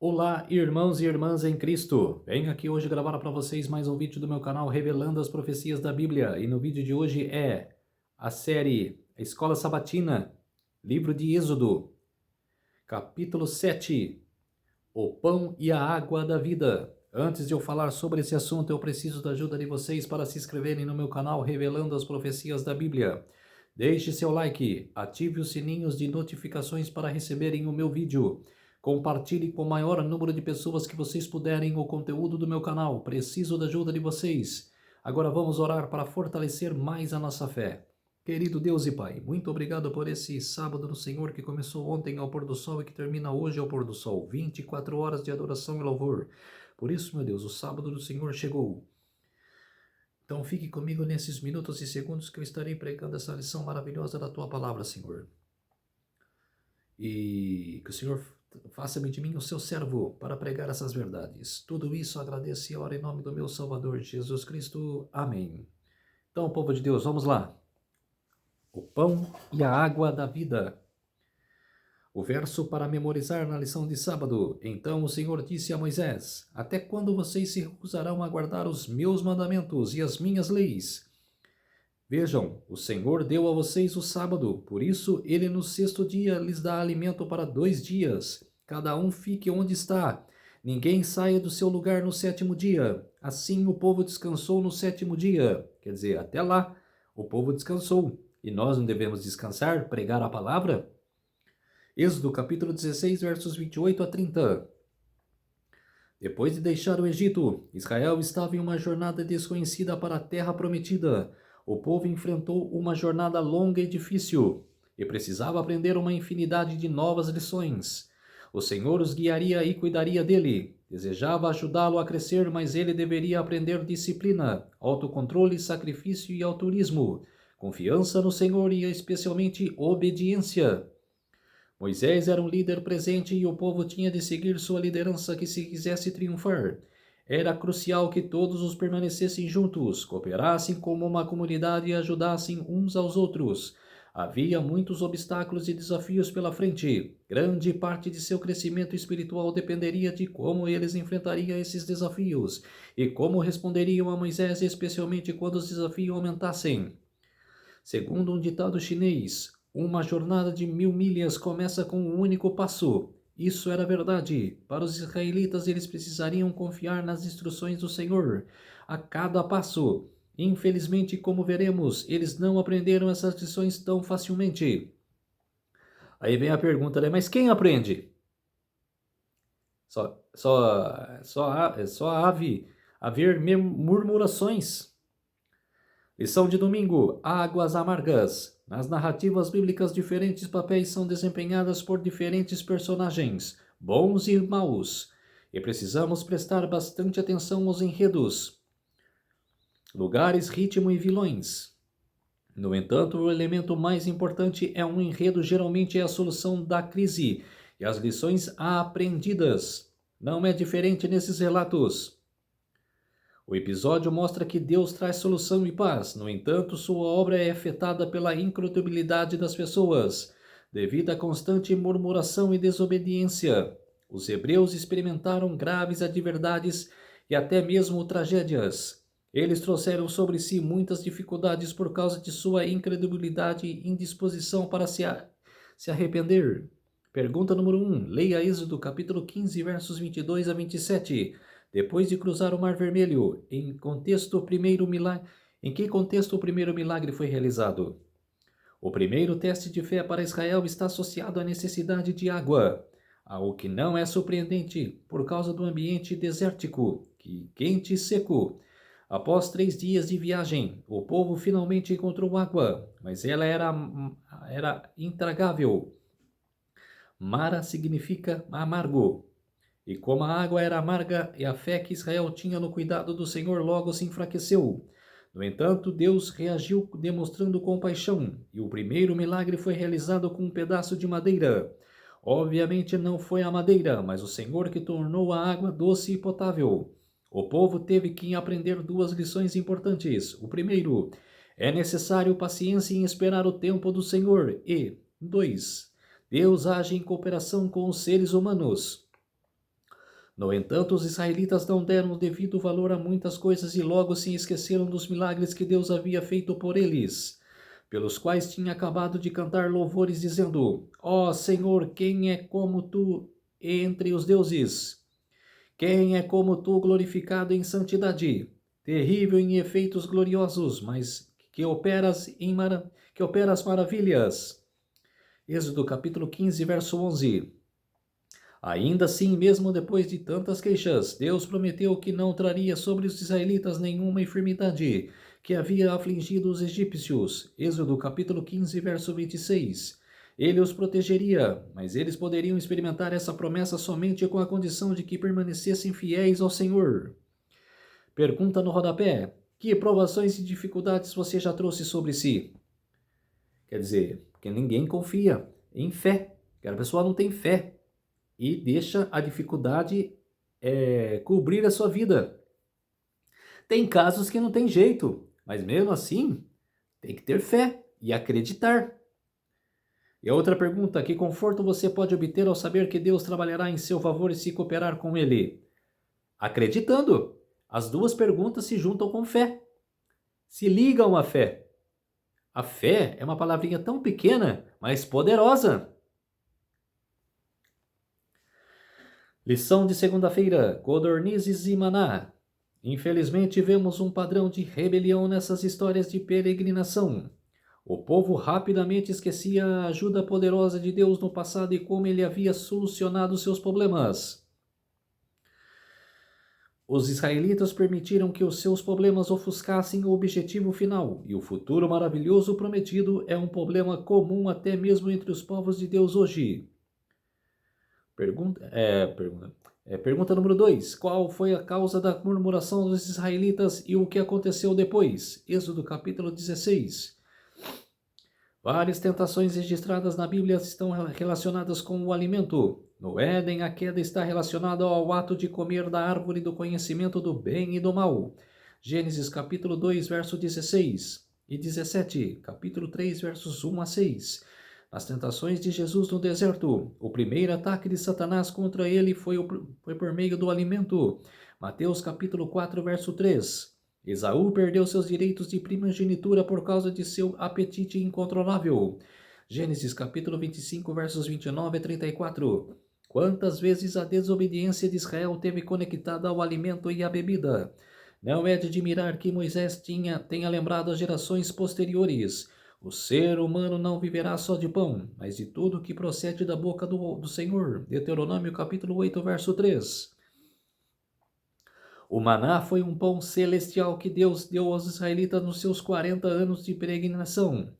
Olá, irmãos e irmãs em Cristo! Venho aqui hoje gravar para vocês mais um vídeo do meu canal revelando as profecias da Bíblia. E no vídeo de hoje é a série Escola Sabatina, livro de Êxodo, capítulo 7, o pão e a água da vida. Antes de eu falar sobre esse assunto, eu preciso da ajuda de vocês para se inscreverem no meu canal revelando as profecias da Bíblia. Deixe seu like, ative os sininhos de notificações para receberem o meu vídeo. Compartilhe com o maior número de pessoas que vocês puderem o conteúdo do meu canal. Preciso da ajuda de vocês. Agora vamos orar para fortalecer mais a nossa fé. Querido Deus e Pai, muito obrigado por esse sábado do Senhor que começou ontem ao pôr do sol e que termina hoje ao pôr do sol. 24 horas de adoração e louvor. Por isso, meu Deus, o sábado do Senhor chegou. Então fique comigo nesses minutos e segundos que eu estarei pregando essa lição maravilhosa da Tua Palavra, Senhor. E que o Senhor faça-me de mim o seu servo para pregar essas verdades. Tudo isso agradeço e oro em nome do meu Salvador, Jesus Cristo. Amém. Então, povo de Deus, vamos lá. O pão e a água da vida. O verso para memorizar na lição de sábado. Então o Senhor disse a Moisés: Até quando vocês se recusarão a guardar os meus mandamentos e as minhas leis? Vejam, o Senhor deu a vocês o sábado, por isso ele no sexto dia lhes dá alimento para 2 dias. Cada um fique onde está. Ninguém saia do seu lugar no sétimo dia. Assim o povo descansou no sétimo dia. Quer dizer, até lá o povo descansou. E nós não devemos descansar, pregar a palavra? Êxodo capítulo 16, versos 28 a 30. Depois de deixar o Egito, Israel estava em uma jornada desconhecida para a terra prometida. O povo enfrentou uma jornada longa e difícil e precisava aprender uma infinidade de novas lições. O Senhor os guiaria e cuidaria dele. Desejava ajudá-lo a crescer, mas ele deveria aprender disciplina, autocontrole, sacrifício e altruísmo, confiança no Senhor e especialmente obediência. Moisés era um líder presente e o povo tinha de seguir sua liderança se quisesse triunfar. Era crucial que todos os permanecessem juntos, cooperassem como uma comunidade e ajudassem uns aos outros. Havia muitos obstáculos e desafios pela frente. Grande parte de seu crescimento espiritual dependeria de como eles enfrentariam esses desafios e como responderiam a Moisés, especialmente quando os desafios aumentassem. Segundo um ditado chinês, uma jornada de 1000 milhas começa com um único passo. Isso era verdade. Para os israelitas, eles precisariam confiar nas instruções do Senhor a cada passo. Infelizmente, como veremos, eles não aprenderam essas lições tão facilmente. Aí vem a pergunta, né? Mas quem aprende? Só haver murmurações. Lição de domingo: Águas amargas. Nas narrativas bíblicas, diferentes papéis são desempenhados por diferentes personagens, bons e maus, e precisamos prestar bastante atenção aos enredos, lugares, ritmo e vilões. No entanto, o elemento mais importante é um enredo, geralmente é a solução da crise e as lições aprendidas. Não é diferente nesses relatos. O episódio mostra que Deus traz solução e paz. No entanto, sua obra é afetada pela incredulidade das pessoas, devido à constante murmuração e desobediência. Os hebreus experimentaram graves adversidades e até mesmo tragédias. Eles trouxeram sobre si muitas dificuldades por causa de sua incredulidade e indisposição para se arrepender. Pergunta número 1. Leia Êxodo capítulo 15, versos 22 a 27. Depois de cruzar o Mar Vermelho, em que contexto o primeiro milagre foi realizado? O primeiro teste de fé para Israel está associado à necessidade de água, algo que não é surpreendente por causa do ambiente desértico, quente e seco. Após 3 dias de viagem, o povo finalmente encontrou água, mas ela era intragável. Mara significa amargo. E como a água era amarga e a fé que Israel tinha no cuidado do Senhor logo se enfraqueceu. No entanto, Deus reagiu demonstrando compaixão, e o primeiro milagre foi realizado com um pedaço de madeira. Obviamente não foi a madeira, mas o Senhor que tornou a água doce e potável. O povo teve que aprender 2 lições importantes. O primeiro, é necessário paciência em esperar o tempo do Senhor. E 2, Deus age em cooperação com os seres humanos. No entanto, os israelitas não deram o devido valor a muitas coisas e logo se esqueceram dos milagres que Deus havia feito por eles, pelos quais tinha acabado de cantar louvores, dizendo: Ó Senhor, quem é como tu entre os deuses? Quem é como tu glorificado em santidade, terrível em efeitos gloriosos, mas que operas maravilhas? Êxodo capítulo 15, verso 11. Ainda assim, mesmo depois de tantas queixas, Deus prometeu que não traria sobre os israelitas nenhuma enfermidade que havia afligido os egípcios. Êxodo capítulo 15, verso 26. Ele os protegeria, mas eles poderiam experimentar essa promessa somente com a condição de que permanecessem fiéis ao Senhor. Pergunta no rodapé: que provações e dificuldades você já trouxe sobre si? Quer dizer, porque ninguém confia em fé, porque a pessoa não tem fé e deixa a dificuldade cobrir a sua vida. Tem casos que não tem jeito, mas mesmo assim tem que ter fé e acreditar. E a outra pergunta: que conforto você pode obter ao saber que Deus trabalhará em seu favor e se cooperar com Ele? Acreditando. As duas perguntas se juntam com fé. Se ligam à fé. A fé é uma palavrinha tão pequena, mas poderosa. Lição de segunda-feira: Codornizes e Maná. Infelizmente, vemos um padrão de rebelião nessas histórias de peregrinação. O povo rapidamente esquecia a ajuda poderosa de Deus no passado e como ele havia solucionado seus problemas. Os israelitas permitiram que os seus problemas ofuscassem o objetivo final, e o futuro maravilhoso prometido é um problema comum até mesmo entre os povos de Deus hoje. Pergunta número 2. Qual foi a causa da murmuração dos israelitas e o que aconteceu depois? Êxodo capítulo 16. Várias tentações registradas na Bíblia estão relacionadas com o alimento. No Éden, a queda está relacionada ao ato de comer da árvore do conhecimento do bem e do mal. Gênesis capítulo 2, verso 16 e 17, capítulo 3, versos 1 a 6. As tentações de Jesus no deserto. O primeiro ataque de Satanás contra ele foi por meio do alimento. Mateus capítulo 4, verso 3. Esaú perdeu seus direitos de primogenitura por causa de seu apetite incontrolável. Gênesis capítulo 25, versos 29 a 34. Quantas vezes a desobediência de Israel teve conectada ao alimento e à bebida? Não é de admirar que Moisés tenha lembrado as gerações posteriores. O ser humano não viverá só de pão, mas de tudo que procede da boca do Senhor. Deuteronômio capítulo 8, verso 3. O maná foi um pão celestial que Deus deu aos israelitas nos seus 40 anos de peregrinação.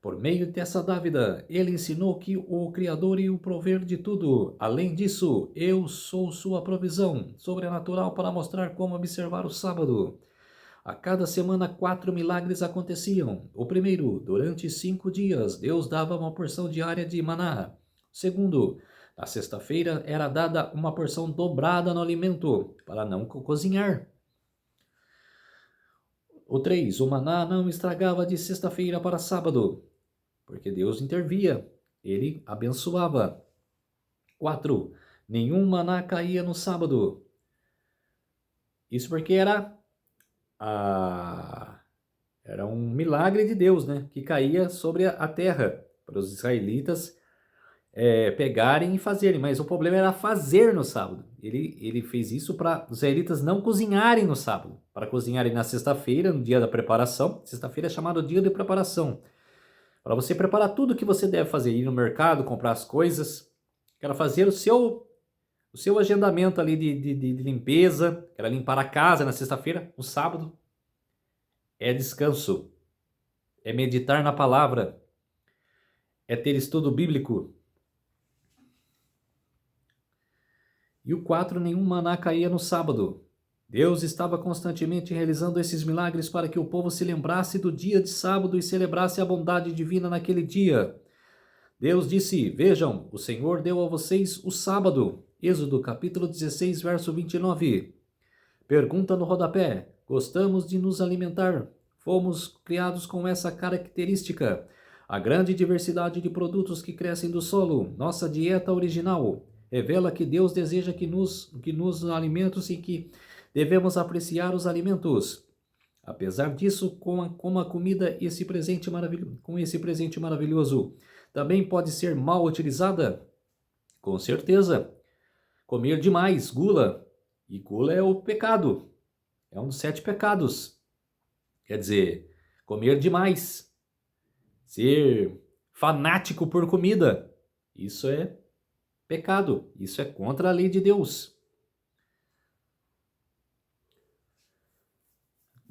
Por meio dessa dávida, ele ensinou que o Criador ia o prover de tudo. Além disso, eu sou sua provisão sobrenatural para mostrar como observar o sábado. A cada semana, 4 milagres aconteciam. O primeiro, durante 5 dias, Deus dava uma porção diária de maná. O segundo, na sexta-feira era dada uma porção dobrada no alimento, para não cozinhar. O 3, o maná não estragava de sexta-feira para sábado, porque Deus intervia, ele abençoava. 4, nenhum maná caía no sábado. Isso porque era um milagre de Deus, né? Que caía sobre a terra, para os israelitas pegarem e fazerem. Mas o problema era fazer no sábado. Ele fez isso para os israelitas não cozinharem no sábado, para cozinharem na sexta-feira, no dia da preparação. Sexta-feira é chamado dia de preparação. Para você preparar tudo o que você deve fazer, ir no mercado, comprar as coisas, era fazer o seu agendamento ali de limpeza, era limpar a casa na sexta-feira. No sábado é descanso, é meditar na palavra, é ter estudo bíblico. E o 4, nenhum maná caía no sábado. Deus estava constantemente realizando esses milagres para que o povo se lembrasse do dia de sábado e celebrasse a bondade divina naquele dia. Deus disse: Vejam, o Senhor deu a vocês o sábado. Êxodo capítulo 16, verso 29. Pergunta no rodapé: gostamos de nos alimentar? Fomos criados com essa característica. A grande diversidade de produtos que crescem do solo, nossa dieta original. revela que Deus deseja que nos alimentos e que devemos apreciar os alimentos. Apesar disso, com a comida, com esse presente maravilhoso, também pode ser mal utilizada? Com certeza. Comer demais, gula. E gula é o pecado. É um dos 7 pecados. Quer dizer, comer demais. Ser fanático por comida. Isso é pecado. Isso é contra a lei de Deus.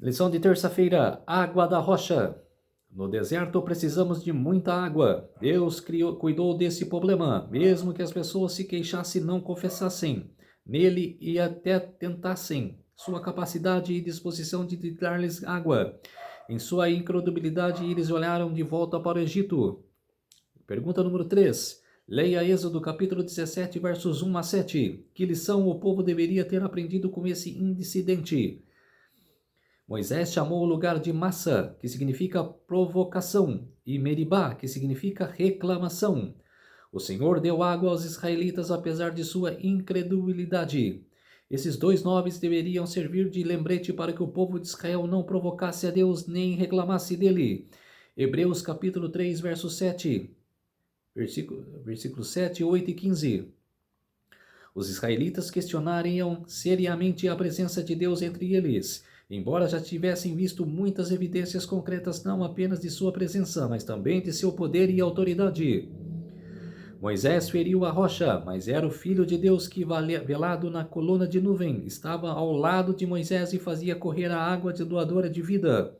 Lição de terça-feira, água da rocha. No deserto precisamos de muita água. Deus cuidou desse problema, mesmo que as pessoas se queixassem e não confessassem nele e até tentassem sua capacidade e disposição de dar-lhes água. Em sua incredulidade, eles olharam de volta para o Egito. Pergunta número 3. Leia Êxodo capítulo 17, versos 1 a 7. Que lição o povo deveria ter aprendido com esse incidente? Moisés chamou o lugar de Massa, que significa provocação, e Meribá, que significa reclamação. O Senhor deu água aos israelitas apesar de sua incredulidade. Esses 2 nomes deveriam servir de lembrete para que o povo de Israel não provocasse a Deus nem reclamasse dele. Hebreus capítulo 3, verso 7, versículos 7, 8 e 15. Os israelitas questionariam seriamente a presença de Deus entre eles, embora já tivessem visto muitas evidências concretas não apenas de sua presença, mas também de seu poder e autoridade. Moisés feriu a rocha, mas era o Filho de Deus que, velado na coluna de nuvem, estava ao lado de Moisés e fazia correr a água doadora de vida.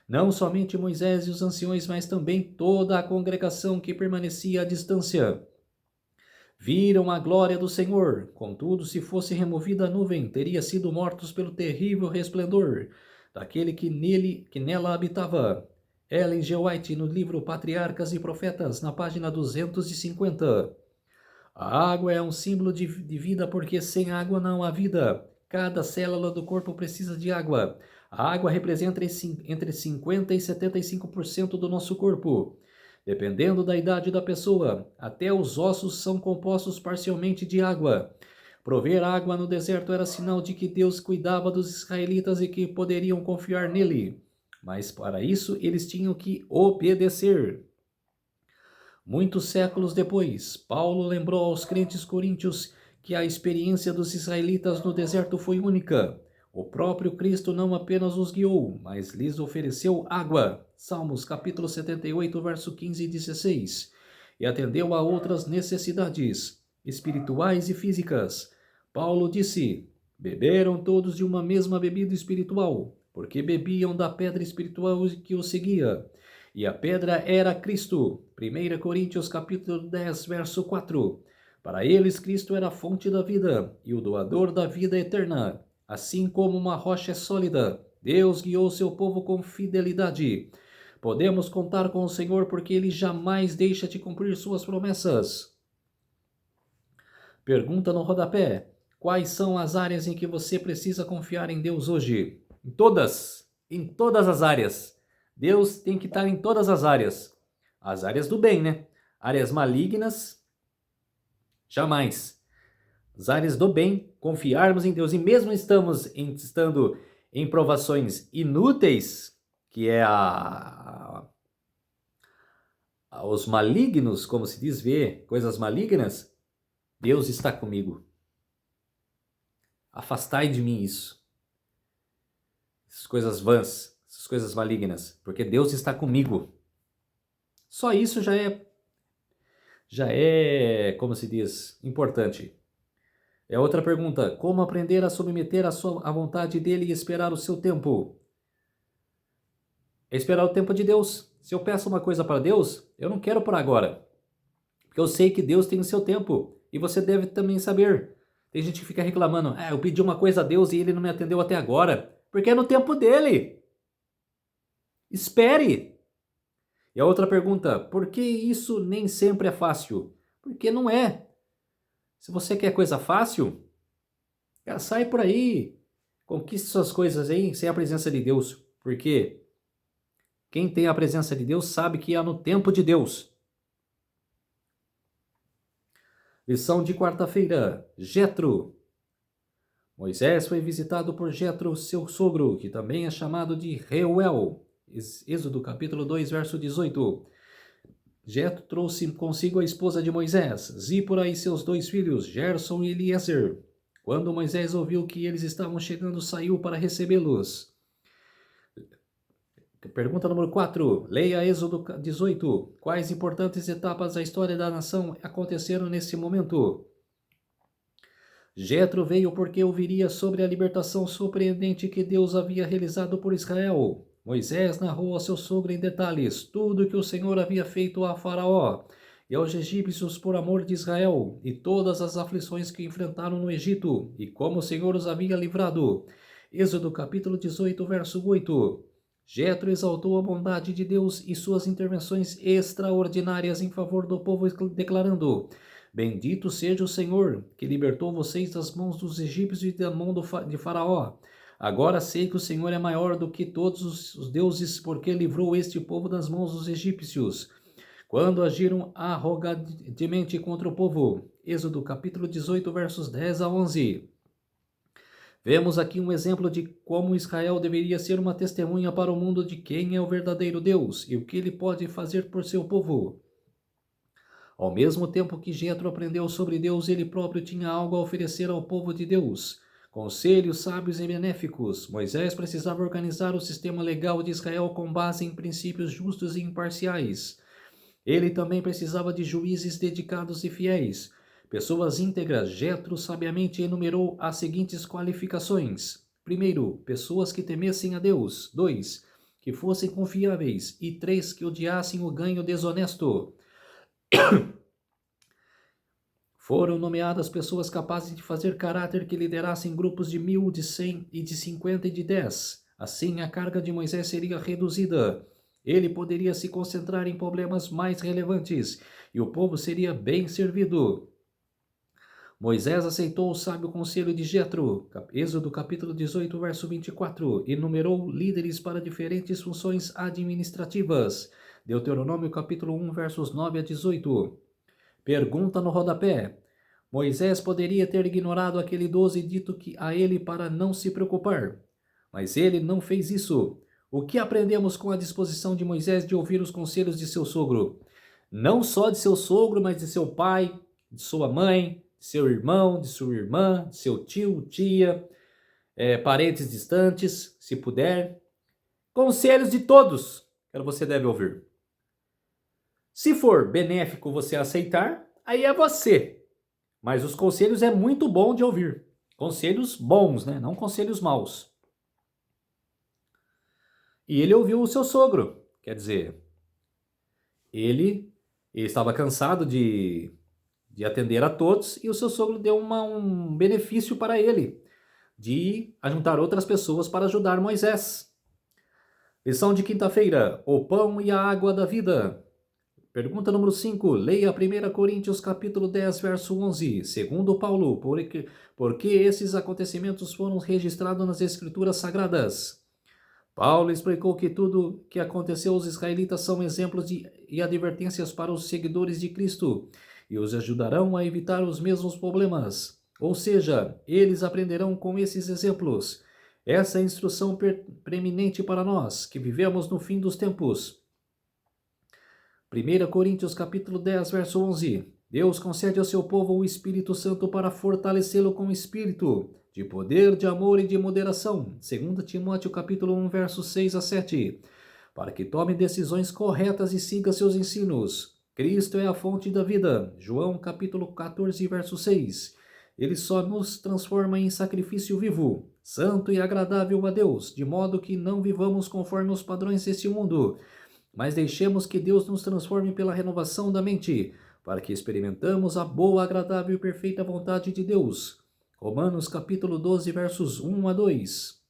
Não somente Moisés e os anciões, mas também toda a congregação que permanecia à distância viram a glória do Senhor. Contudo, se fosse removida a nuvem, teria sido mortos pelo terrível resplendor daquele que nela habitava. Ellen G. White, no livro Patriarcas e Profetas, na página 250. A água é um símbolo de vida porque sem água não há vida. Cada célula do corpo precisa de água. A água representa entre 50% e 75% do nosso corpo. Dependendo da idade da pessoa, até os ossos são compostos parcialmente de água. Prover água no deserto era sinal de que Deus cuidava dos israelitas e que poderiam confiar nele. Mas para isso eles tinham que obedecer. Muitos séculos depois, Paulo lembrou aos crentes coríntios que a experiência dos israelitas no deserto foi única. O próprio Cristo não apenas os guiou, mas lhes ofereceu água. Salmos capítulo 78, verso 15 e 16. E atendeu a outras necessidades, espirituais e físicas. Paulo disse: beberam todos de uma mesma bebida espiritual, porque bebiam da pedra espiritual que os seguia. E a pedra era Cristo. 1 Coríntios capítulo 10, verso 4. Para eles, Cristo era a fonte da vida e o doador da vida eterna. Assim como uma rocha é sólida, Deus guiou seu povo com fidelidade. Podemos contar com o Senhor porque Ele jamais deixa de cumprir suas promessas. Pergunta no rodapé: quais são as áreas em que você precisa confiar em Deus hoje? Em todas as áreas. Deus tem que estar em todas as áreas. As áreas do bem, né? Áreas malignas, jamais. As áreas do bem, confiarmos em Deus. E mesmo estando em provações inúteis, que é os malignos, como se diz, coisas malignas, Deus está comigo. Afastai de mim isso. Essas coisas vãs, essas coisas malignas, porque Deus está comigo. Só isso já é, como se diz, importante. É outra pergunta: como aprender a submeter a vontade dele e esperar o seu tempo? É esperar o tempo de Deus. Se eu peço uma coisa para Deus, eu não quero para agora. Porque eu sei que Deus tem o seu tempo. E você deve também saber. Tem gente que fica reclamando: eu pedi uma coisa a Deus e ele não me atendeu até agora. Porque é no tempo dele. Espere. E a outra pergunta: por que isso nem sempre é fácil? Porque não é. Se você quer coisa fácil, sai por aí, conquiste suas coisas aí sem a presença de Deus. Porque quem tem a presença de Deus sabe que é no tempo de Deus. Lição de quarta-feira, Jetro. Moisés foi visitado por Jetro, seu sogro, que também é chamado de Reuel. Êxodo capítulo 2, verso 18. Jetro trouxe consigo a esposa de Moisés, Zípora, e seus 2 filhos, Gerson e Eliezer. Quando Moisés ouviu que eles estavam chegando, saiu para recebê-los. Pergunta número 4. Leia Êxodo 18. Quais importantes etapas da história da nação aconteceram nesse momento? Jetro veio porque ouviria sobre a libertação surpreendente que Deus havia realizado por Israel. Moisés narrou ao seu sogro em detalhes tudo o que o Senhor havia feito a Faraó e aos egípcios por amor de Israel, e todas as aflições que enfrentaram no Egito, e como o Senhor os havia livrado. Êxodo capítulo 18, verso 8. Jetro exaltou a bondade de Deus e suas intervenções extraordinárias em favor do povo, declarando: Bendito seja o Senhor, que libertou vocês das mãos dos egípcios e da mão de Faraó. Agora sei que o Senhor é maior do que todos os deuses, porque livrou este povo das mãos dos egípcios, quando agiram arrogantemente contra o povo. Êxodo capítulo 18, versos 10 a 11. Vemos aqui um exemplo de como Israel deveria ser uma testemunha para o mundo de quem é o verdadeiro Deus e o que ele pode fazer por seu povo. Ao mesmo tempo que Jetro aprendeu sobre Deus, ele próprio tinha algo a oferecer ao povo de Deus. Conselhos sábios e benéficos. Moisés precisava organizar o sistema legal de Israel com base em princípios justos e imparciais. Ele também precisava de juízes dedicados e fiéis. Pessoas íntegras. Jetro sabiamente enumerou as seguintes qualificações. Primeiro, pessoas que temessem a Deus. 2, que fossem confiáveis. E 3, que odiassem o ganho desonesto. Foram nomeadas pessoas capazes de fazer caráter que liderassem grupos de 1.000, de 100 e de 50 e de 10. Assim, a carga de Moisés seria reduzida. Ele poderia se concentrar em problemas mais relevantes e o povo seria bem servido. Moisés aceitou o sábio conselho de Jetro, Êxodo capítulo 18, verso 24, e numerou líderes para diferentes funções administrativas. Deuteronômio capítulo 1, versos 9 a 18. Pergunta no rodapé. Moisés poderia ter ignorado aquele idoso e dito a ele para não se preocupar. Mas ele não fez isso. O que aprendemos com a disposição de Moisés de ouvir os conselhos de seu sogro? Não só de seu sogro, mas de seu pai, de sua mãe, de seu irmão, de sua irmã, de seu tio, tia, parentes distantes, se puder. Conselhos de todos que você deve ouvir. Se for benéfico você aceitar, aí é você. Mas os conselhos é muito bom de ouvir. Conselhos bons, né? Não conselhos maus. E ele ouviu o seu sogro. Quer dizer, ele estava cansado de atender a todos e o seu sogro deu um benefício para ele, de ajuntar outras pessoas para ajudar Moisés. Lição de quinta-feira, o pão e a água da vida. Pergunta número 5. Leia 1 Coríntios capítulo 10, verso 11. Segundo Paulo, por que esses acontecimentos foram registrados nas Escrituras Sagradas? Paulo explicou que tudo que aconteceu aos israelitas são exemplos e advertências para os seguidores de Cristo e os ajudarão a evitar os mesmos problemas. Ou seja, eles aprenderão com esses exemplos. Essa é a instrução preeminente para nós, que vivemos no fim dos tempos. 1 Coríntios capítulo 10, verso 11. Deus concede ao seu povo o Espírito Santo para fortalecê-lo com espírito, de poder, de amor e de moderação. 2 Timóteo capítulo 1, versos 6 a 7. Para que tome decisões corretas e siga seus ensinos. Cristo é a fonte da vida. João capítulo 14, verso 6. Ele só nos transforma em sacrifício vivo, santo e agradável a Deus, de modo que não vivamos conforme os padrões deste mundo, mas deixemos que Deus nos transforme pela renovação da mente, para que experimentamos a boa, agradável e perfeita vontade de Deus. Romanos capítulo 12, versos 1 a 2.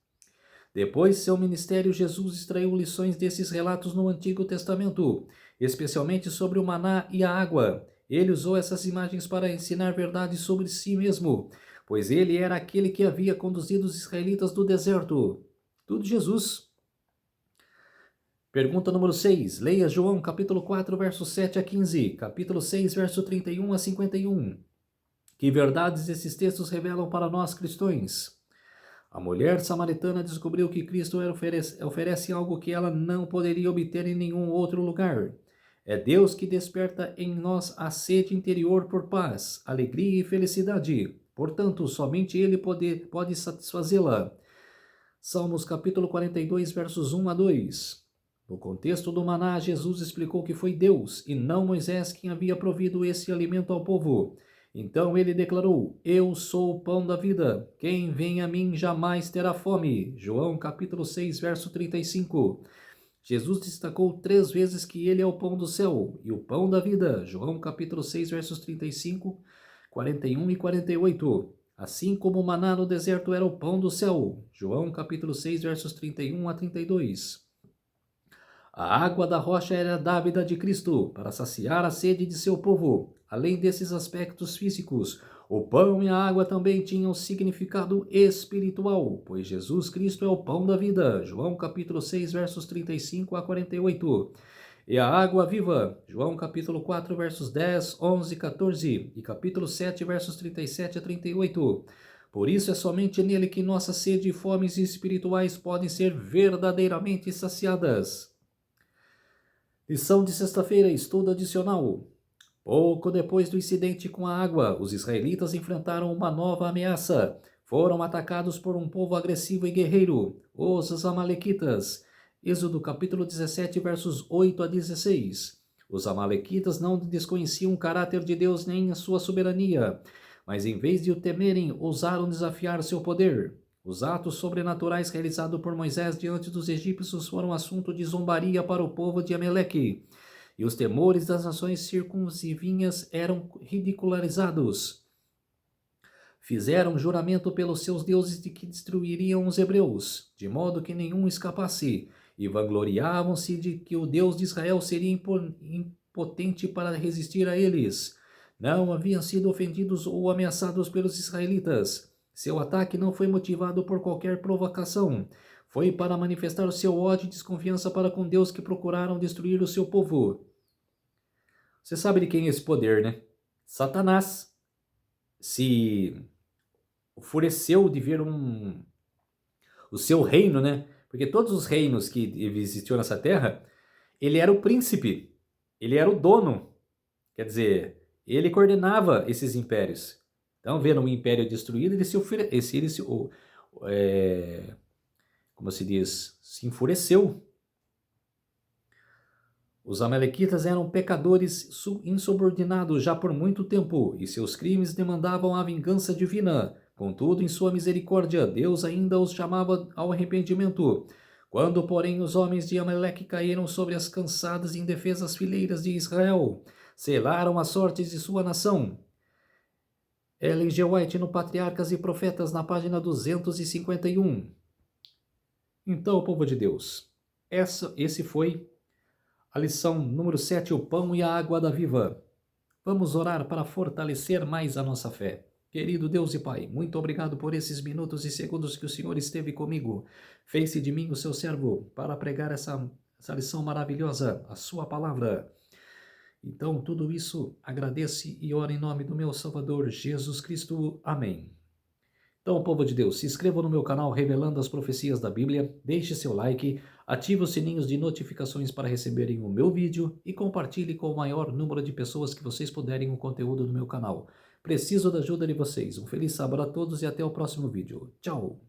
Depois de seu ministério, Jesus extraiu lições desses relatos no Antigo Testamento, especialmente sobre o maná e a água. Ele usou essas imagens para ensinar verdades sobre si mesmo, pois ele era aquele que havia conduzido os israelitas do deserto. Tudo Jesus. Pergunta número 6. Leia João capítulo 4, verso 7 a 15, capítulo 6, verso 31 a 51. Que verdades esses textos revelam para nós cristãos? A mulher samaritana descobriu que Cristo oferece algo que ela não poderia obter em nenhum outro lugar. É Deus que desperta em nós a sede interior por paz, alegria e felicidade. Portanto, somente Ele pode satisfazê-la. Salmos capítulo 42, versos 1 a 2. No contexto do maná, Jesus explicou que foi Deus e não Moisés quem havia provido esse alimento ao povo. Então ele declarou: Eu sou o pão da vida. Quem vem a mim jamais terá fome. João capítulo 6, verso 35. Jesus destacou 3 vezes que ele é o pão do céu e o pão da vida. João capítulo 6, versos 35, 41 e 48. Assim como o maná no deserto era o pão do céu. João capítulo 6, versos 31 a 32. A água da rocha era a dávida de Cristo para saciar a sede de seu povo. Além desses aspectos físicos, o pão e a água também tinham significado espiritual, pois Jesus Cristo é o pão da vida. João capítulo 6, versos 35 a 48. E a água viva, João capítulo 4, versos 10, 11 e 14, e capítulo 7, versos 37 a 38. Por isso é somente nele que nossa sede e fomes espirituais podem ser verdadeiramente saciadas. Lição de sexta-feira, estudo adicional. Pouco depois do incidente com a água, os israelitas enfrentaram uma nova ameaça. Foram atacados por um povo agressivo e guerreiro, os amalequitas. Êxodo capítulo 17, versos 8 a 16. Os amalequitas não desconheciam o caráter de Deus nem a sua soberania, mas em vez de o temerem, ousaram desafiar seu poder. Os atos sobrenaturais realizados por Moisés diante dos egípcios foram assunto de zombaria para o povo de Amaleque, e os temores das nações circunvizinhas eram ridicularizados. Fizeram juramento pelos seus deuses de que destruiriam os hebreus, de modo que nenhum escapasse, e vangloriavam-se de que o Deus de Israel seria impotente para resistir a eles. Não haviam sido ofendidos ou ameaçados pelos israelitas. Seu ataque não foi motivado por qualquer provocação. Foi para manifestar o seu ódio e desconfiança para com Deus que procuraram destruir o seu povo. Você sabe de quem é esse poder, né? Satanás se enfureceu de ver o seu reino, né? Porque todos os reinos que existiam nessa terra, ele era o príncipe, ele era o dono. Quer dizer, ele coordenava esses impérios. Então, vendo um império destruído, ele como se diz, se enfureceu. Os amalequitas eram pecadores insubordinados já por muito tempo, e seus crimes demandavam a vingança divina. Contudo, em sua misericórdia, Deus ainda os chamava ao arrependimento. Quando, porém, os homens de Amaleque caíram sobre as cansadas e indefesas fileiras de Israel, selaram as sortes de sua nação. Ellen G. White no Patriarcas e Profetas, na página 251. Então, povo de Deus, esse foi a lição número 7, o pão e a água da viva. Vamos orar para fortalecer mais a nossa fé. Querido Deus e Pai, muito obrigado por esses minutos e segundos que o Senhor esteve comigo. Fez-se de mim o seu servo para pregar essa lição maravilhosa, a sua palavra. Então, tudo isso agradece e ora em nome do meu Salvador Jesus Cristo. Amém. Então, povo de Deus, se inscreva no meu canal Revelando as Profecias da Bíblia, deixe seu like, ative os sininhos de notificações para receberem o meu vídeo e compartilhe com o maior número de pessoas que vocês puderem o conteúdo do meu canal. Preciso da ajuda de vocês. Um feliz sábado a todos e até o próximo vídeo. Tchau!